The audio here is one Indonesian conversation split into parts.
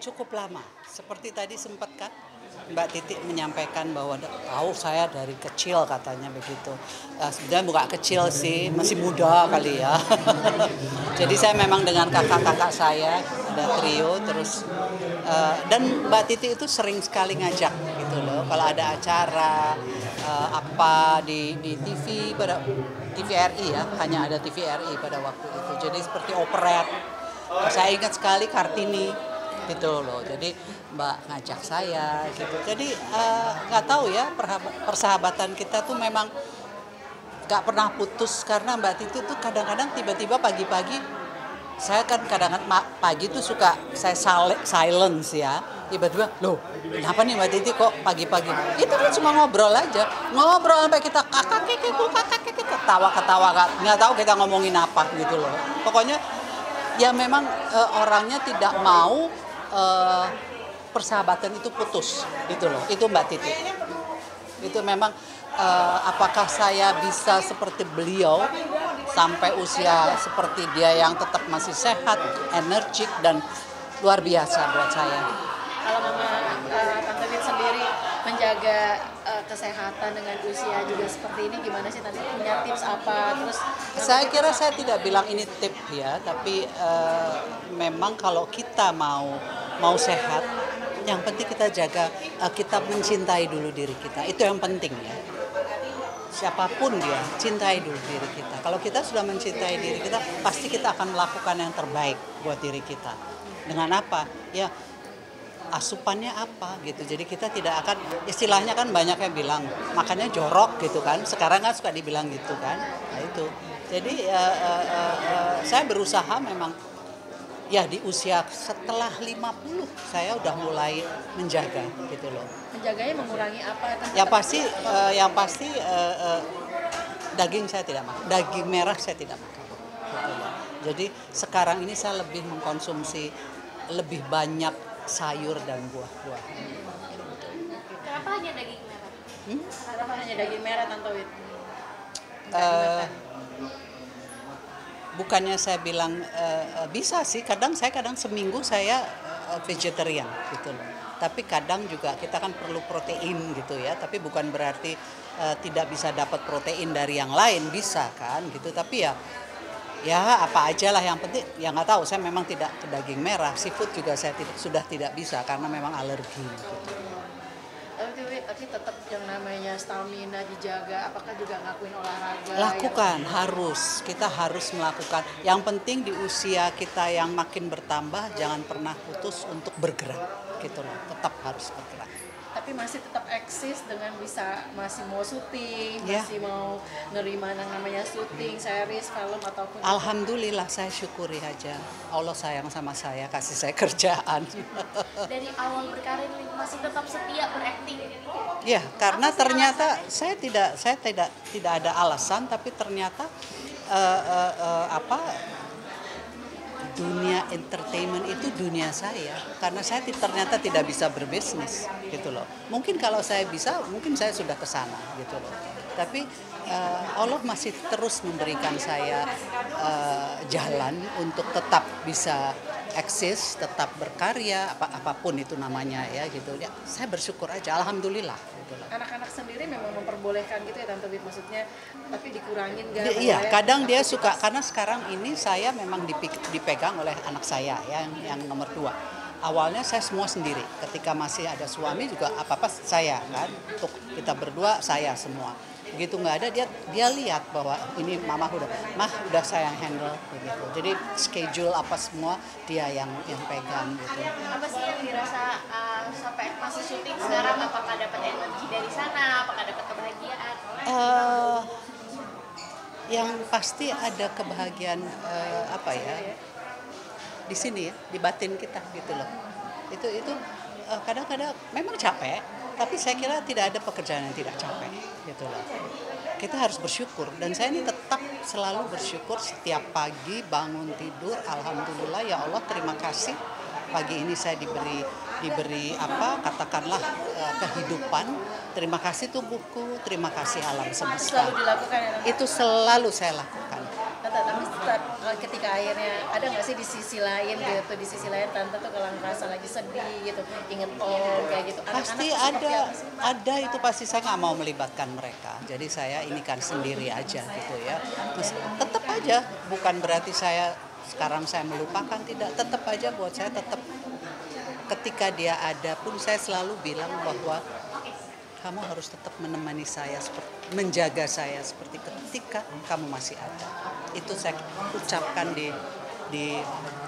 Cukup lama. Seperti tadi sempat kan Mbak Titi menyampaikan bahwa tahu saya dari kecil katanya begitu. Sebenarnya bukan kecil sih, masih muda kali ya. Jadi saya memang dengan kakak-kakak saya ada trio terus dan Mbak Titi itu sering sekali ngajak gitu loh. Kalau ada acara apa di TV pada TVRI ya, hanya ada TVRI pada waktu itu. Jadi seperti operet. Saya ingat sekali Kartini gitu loh. Jadi Mbak ngajak saya gitu. Jadi nggak tahu ya persahabatan kita tuh memang nggak pernah putus karena Mbak Titi tuh kadang-kadang tiba-tiba pagi-pagi saya kan kadang-kadang pagi tuh suka saya silence ya. Tiba-tiba, loh kenapa nih Mbak Titi kok pagi-pagi? Itu kan cuma ngobrol aja. Ngobrol sampai kita kakak ketawa-ketawa nggak tahu kita ngomongin apa gitu loh. Pokoknya ya memang orangnya tidak mau persahabatan itu putus gitu loh. Itu Mbak Titi. Itu memang apakah saya bisa seperti beliau sampai usia seperti dia yang tetap masih sehat, energik dan luar biasa buat saya. Kalau Mama Tante Wit sendiri menjaga kesehatan dengan usia juga seperti ini gimana sih Tante? Punya tips apa? Terus saya kira saya tidak bilang ini tip ya, tapi memang kalau kita mau sehat, yang penting kita jaga, kita mencintai dulu diri kita. Itu yang penting ya. Siapapun dia, cintai dulu diri kita. Kalau kita sudah mencintai diri kita, pasti kita akan melakukan yang terbaik buat diri kita. Dengan apa? Ya asupannya apa gitu. Jadi kita tidak akan, istilahnya kan banyak yang bilang makannya jorok gitu kan. Sekarang kan suka dibilang gitu kan. Nah itu. Jadi saya berusaha memang ya di usia setelah 50 saya udah mulai menjaga gitu loh. menjaganya mengurangi apa? Yang pasti daging saya tidak makan. Daging merah saya tidak makan. Gitu loh. Jadi sekarang ini saya lebih mengkonsumsi lebih banyak sayur dan buah-buah. Kenapa hanya daging merah? Kenapa hanya daging merah Tante Wit? Bukannya saya bilang bisa sih, kadang seminggu saya vegetarian gitu loh. Tapi kadang juga kita kan perlu protein gitu ya, tapi bukan berarti tidak bisa dapat protein dari yang lain, bisa kan gitu. Tapi ya apa aja lah, yang penting ya nggak tahu, saya memang tidak ke daging merah, seafood juga saya sudah tidak bisa karena memang alergi gitu. Tapi tetap yang namanya stamina dijaga, apakah juga ngelakuin olahraga? Lakukan, kita harus melakukan. Yang penting di usia kita yang makin bertambah, jangan pernah putus untuk bergerak gitu loh, tetap harus bergerak. Tapi masih tetap eksis dengan masih mau syuting, Ya. masih mau nerima yang namanya syuting, series, film ataupun. Alhamdulillah, saya syukuri aja. Allah sayang sama saya, kasih saya kerjaan. Dari awal berkarir masih tetap setia berakting. Ya, karena ternyata saya tidak ada alasan, tapi ternyata dunia entertainment itu dunia saya, karena saya ternyata tidak bisa berbisnis gitu loh. Mungkin kalau saya bisa, mungkin saya sudah ke sana gitu loh. Tapi Allah masih terus memberikan saya jalan untuk tetap bisa eksis, tetap berkarya, apapun itu namanya ya gitu. Ya, saya bersyukur aja, alhamdulillah. Gitu loh. Anak-anak sendiri memang memperbolehkan gitu ya Tante Wit, maksudnya tapi dikurangin nggak? Iya, kadang dia suka, karena sekarang ini saya memang dipegang oleh anak saya ya, yang nomor 2. Awalnya saya semua sendiri, ketika masih ada suami juga apa-apa saya kan, untuk kita berdua saya semua. Begitu nggak ada, dia lihat bahwa ini mah udah saya yang handle begitu. Jadi schedule apa semua dia yang pegang gitu. Apa sih yang dirasa sampai masih syuting sekarang? Apakah dapat energi dari sana? Apakah dapat kebahagiaan? Yang pasti ada kebahagiaan di sini ya, di batin kita gitu loh. Itu kadang-kadang memang capek, tapi saya kira tidak ada pekerjaan yang tidak capek gitu loh. Kita harus bersyukur, dan saya ini tetap selalu bersyukur setiap pagi bangun tidur, alhamdulillah ya Allah, terima kasih pagi ini saya diberi katakanlah kehidupan. Terima kasih tubuhku, terima kasih alam semesta. Selalu dilakukan ya Tante? Itu selalu saya lakukan. Tapi ketika ketika akhirnya ada nggak sih di sisi lain gitu, di sisi lain tante tuh kalau ngerasa lagi sedih gitu, inget kayak gitu. Pasti Anak-anak tuh seperti ada, apa sih? ada itu pasti saya nggak mau melibatkan mereka. Jadi saya ini kan sendiri aja gitu ya. Tetap aja, bukan berarti sekarang saya melupakan, tidak. Tetap aja buat saya tetap ketika dia ada pun saya selalu bilang bahwa kamu harus tetap menemani saya, menjaga saya seperti ketika kamu masih ada. Itu saya ucapkan di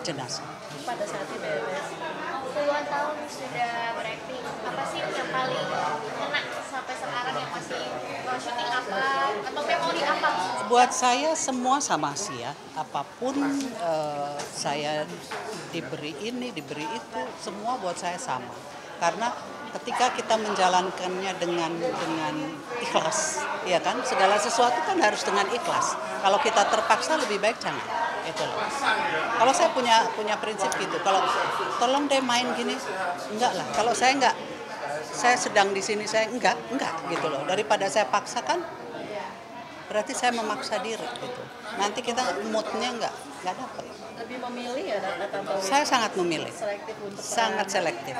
jenazah. Pada saat itu ya, Bes? Puluhan tahun sudah berakting, apa sih yang paling kena sampai sekarang, yang masih syuting apa atau memori apa? Buat saya semua sama sih ya, apapun saya diberi ini, diberi itu, semua buat saya sama. Karena ketika kita menjalankannya dengan ikhlas, ya kan, segala sesuatu kan harus dengan ikhlas. Kalau kita terpaksa lebih baik jangan. Itu loh. Kalau saya punya prinsip gitu, kalau tolong deh main gini, enggak lah. Kalau saya enggak, saya sedang di sini, saya enggak gitu loh. Daripada saya paksakan, berarti saya memaksa diri gitu. Nanti kita moodnya enggak dapat. Lebih memilih ya Tante Wit? Saya sangat memilih, Selektif untuk peran. sangat selektif.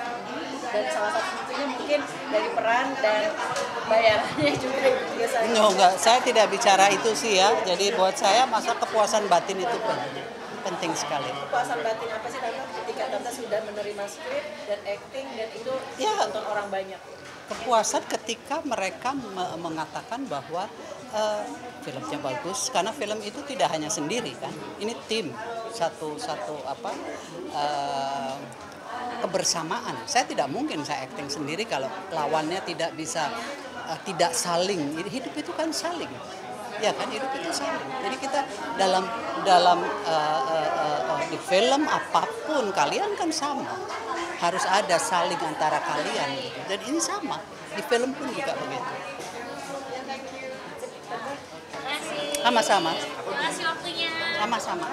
Dan salah satunya mungkin dari peran dan bayarannya juga biasanya. Enggak, saya tidak bicara itu sih ya. Jadi buat saya masa kepuasan batin itu penting sekali. Kepuasan batin apa sih Tante ketika Tante sudah menerima skrip dan acting dan itu Ya. ditonton orang banyak? Kepuasan ketika mereka mengatakan bahwa filmnya bagus, karena film itu tidak hanya sendiri kan, ini tim, satu kebersamaan. Saya tidak mungkin saya acting sendiri kalau lawannya tidak bisa, tidak saling. Hidup itu kan saling, ya kan, hidup itu saling. Jadi kita dalam di film apapun kalian kan sama, harus ada saling antara kalian gitu. Dan ini sama di film pun juga begitu. Terima kasih. Sama-sama. Terima kasih waktunya. Sama-sama.